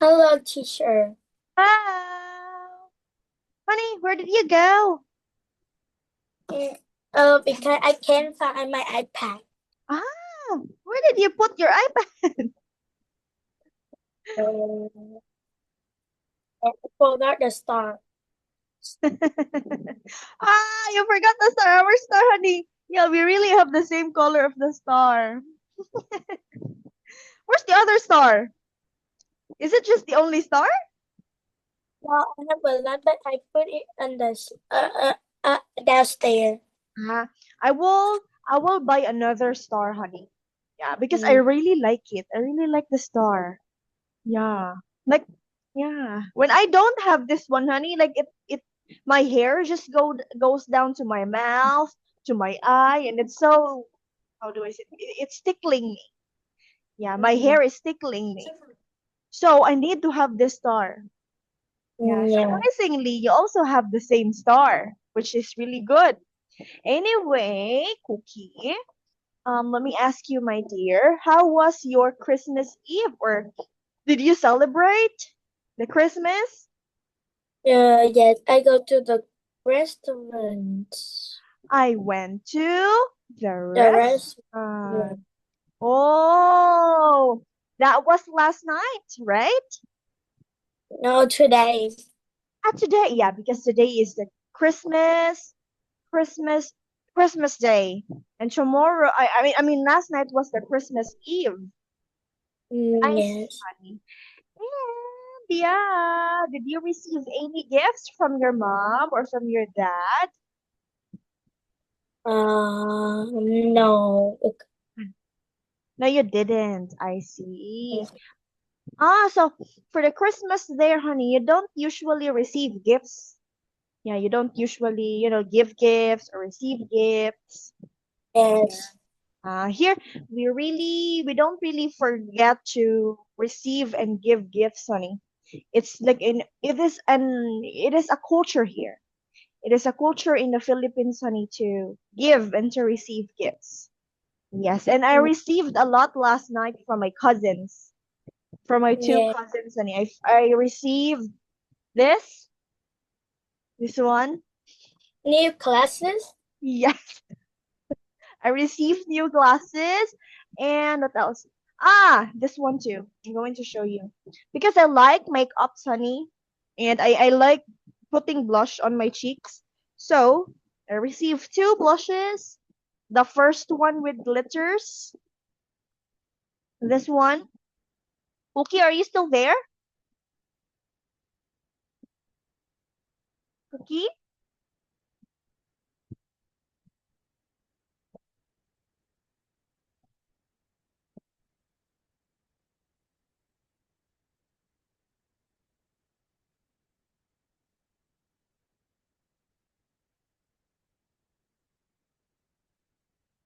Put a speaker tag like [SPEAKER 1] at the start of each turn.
[SPEAKER 1] Hello, teacher.
[SPEAKER 2] Hello. Honey, where did you go?
[SPEAKER 1] Mm, because I can't find my iPad.
[SPEAKER 2] Ah, where did you put your iPad?
[SPEAKER 1] Um, I forgot the star.
[SPEAKER 2] You forgot the star. Our star, honey. Yeah, we really have the same color of the star. Where's the other star? Is it just the only star?
[SPEAKER 1] Well, I have a lot, but I put it on downstairs.
[SPEAKER 2] Ah, I will I will buy another star, honey. Yeah, because I
[SPEAKER 1] Mm.
[SPEAKER 2] really like it. I really like the star. Yeah. Like yeah. When I don't have this one, honey, like it my hair just goes down to my mouth, to my eye, and it's so how do I say it's tickling me. Yeah, my
[SPEAKER 1] Mm.
[SPEAKER 2] hair is tickling me. So I need to have this star. Yeah,
[SPEAKER 1] Yeah.
[SPEAKER 2] surprisingly, you also have the same star, which is really good. Anyway, Cookie, let me ask you, my dear, how was your Christmas Eve? Or did you celebrate the Christmas?
[SPEAKER 1] Yes, I go to the restaurant.
[SPEAKER 2] I went to the
[SPEAKER 1] The rest. Yeah.
[SPEAKER 2] restaurant. Oh, that was last night, right?
[SPEAKER 1] No, today.
[SPEAKER 2] Today, yeah, because today is the Christmas, Christmas Day, and tomorrow. I mean, last night was the Christmas Eve. I see,
[SPEAKER 1] Yes.
[SPEAKER 2] honey. And yeah, did you receive any gifts from your mom or from your dad?
[SPEAKER 1] No.
[SPEAKER 2] No, you didn't. I see. So for the Christmas there, honey, you don't usually receive gifts. Yeah, you don't usually, give gifts or receive gifts. Yeah.
[SPEAKER 1] Yes.
[SPEAKER 2] Here we don't really forget to receive and give gifts, honey. It's like it is a culture here. It is a culture in the Philippines, honey, to give and to receive gifts. Yes, and I received a lot last night from my cousins, from my two
[SPEAKER 1] Yeah.
[SPEAKER 2] cousins, honey. I received this, this one.
[SPEAKER 1] New classes?
[SPEAKER 2] Yes, I received new glasses, and what else? This one too. I'm going to show you because I like makeups, honey, and I like putting blush on my cheeks. So I received two blushes. The first one with glitters. This one. Cookie, are you still there? Cookie?